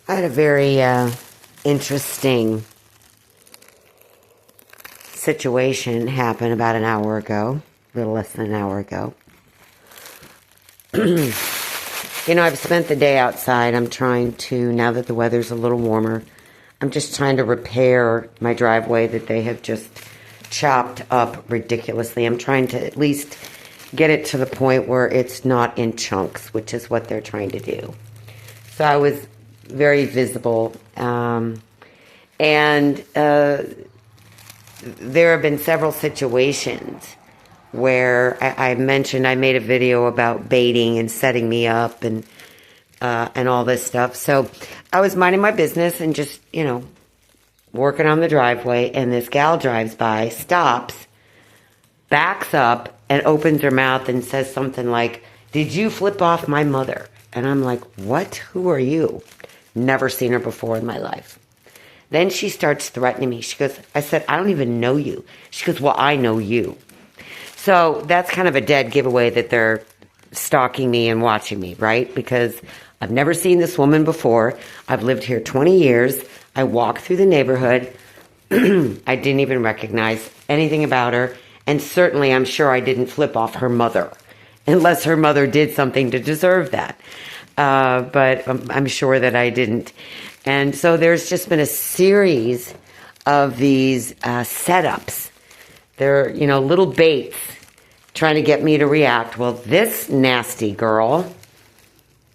I had a very interesting situation happen about an hour ago, a little less than an hour ago. I've spent the day outside. I'm trying to, now that the weather's a little warmer, I'm just trying to repair my driveway that they have just chopped up ridiculously. I'm trying to at least get it to the point where it's not in chunks, which is what they're trying to do. So I was very visible. And there have been several situations where I mentioned I made a video about baiting and setting me up and all this stuff. So I was minding my business and just, working on the driveway, and this gal drives by, stops, backs up, and opens her mouth and says something like, "Did you flip off my mother?" And I'm like, "What? Who are you?" Never seen her before in my life. Then she starts threatening me. She goes, I said, "I don't even know you." She goes, "Well, I know you." So that's kind of a dead giveaway that they're stalking me and watching me, right? Because I've never seen this woman before. I've lived here 20 years. I walk through the neighborhood. I didn't even recognize anything about her. And certainly I'm sure I didn't flip off her mother, unless her mother did something to deserve that. But I'm sure that I didn't. And so there's just been a series of these setups. They're, little baits trying to get me to react. Well, this nasty girl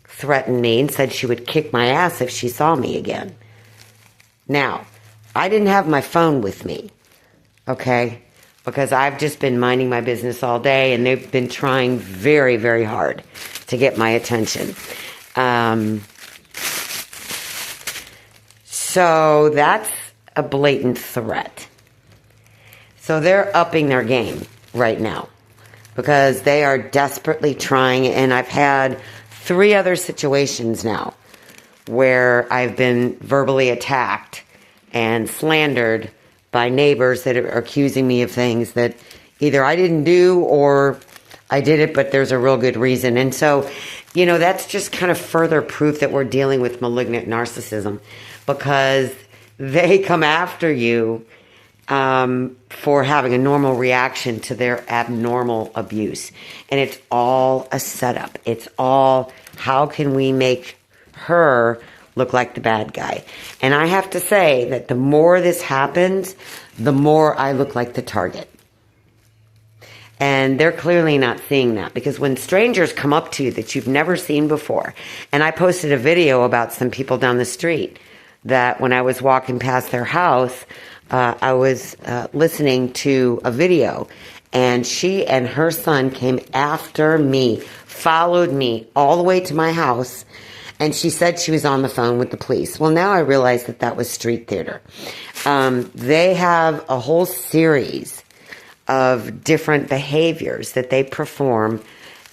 threatened me and said she would kick my ass if she saw me again. Now, I didn't have my phone with me, okay? Because I've just been minding my business all day, and they've been trying very, very hard to get my attention. So that's a blatant threat. So they're upping their game right now because they are desperately trying, and I've had 3 other situations now where I've been verbally attacked and slandered by neighbors that are accusing me of things that either I didn't do or I did it, but there's a real good reason. And so, that's just kind of further proof that we're dealing with malignant narcissism, because they come after you for having a normal reaction to their abnormal abuse. And it's all a setup. It's all, how can we make her look like the bad guy? And I have to say that the more this happens, the more I look like the target. And they're clearly not seeing that, because when strangers come up to you that you've never seen before, and I posted a video about some people down the street that when I was walking past their house, I was listening to a video, and she and her son came after me, followed me all the way to my house, and she said she was on the phone with the police. Well, now I realize that that was street theater. They have a whole series of different behaviors that they perform,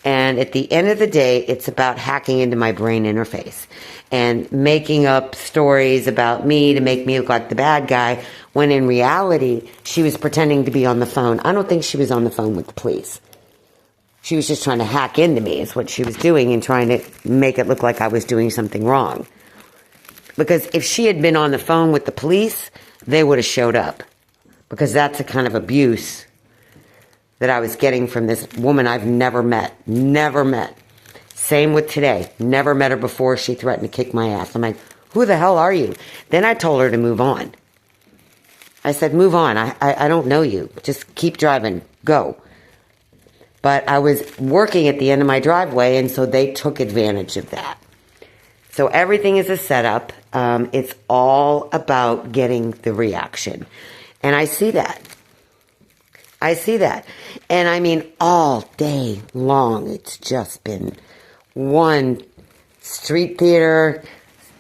and at the end of the day, it's about hacking into my brain interface and making up stories about me to make me look like the bad guy, when in reality, she was pretending to be on the phone. I don't think she was on the phone with the police. She was just trying to hack into me, is what she was doing, and trying to make it look like I was doing something wrong. Because if she had been on the phone with the police, they would have showed up. Because that's the kind of abuse that I was getting from this woman I've never met. Never met. Same with today. Never met her before. She threatened to kick my ass. I'm like, who the hell are you? Then I told her to move on. I said, move on. I don't know you. Just keep driving. Go. But I was working at the end of my driveway, and so they took advantage of that. So everything is a setup. It's all about getting the reaction. And I see that. I see that. And I mean, all day long, it's just been one street theater,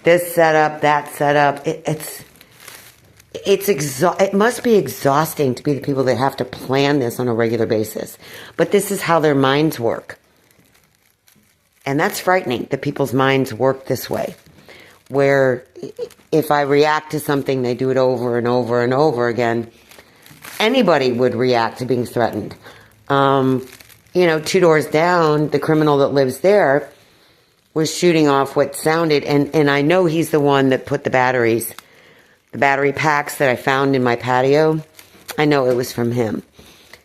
this setup, that setup. It must be exhausting to be the people that have to plan this on a regular basis. But this is how their minds work. And that's frightening, that people's minds work this way. Where if I react to something, they do it over and over and over again. Anybody would react to being threatened. 2 doors down, the criminal that lives there was shooting off what sounded, and I know he's the one that put the battery packs that I found in my patio. I know it was from him.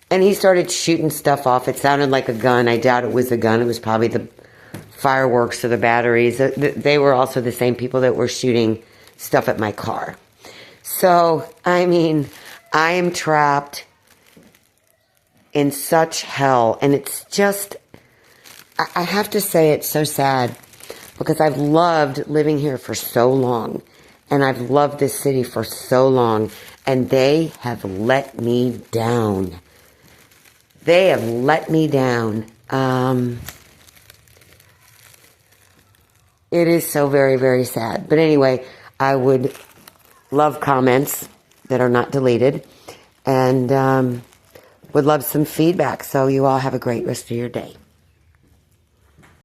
And he started shooting stuff off. It sounded like a gun. I doubt it was a gun. It was probably the fireworks or the batteries. They were also the same people that were shooting stuff at my car. So, I mean, I am trapped in such hell. And it's just, I have to say it's so sad because I've loved living here for so long. And I've loved this city for so long. And they have let me down. They have let me down. It is so very, very sad. But anyway, I would love comments that are not deleted. And would love some feedback. So you all have a great rest of your day.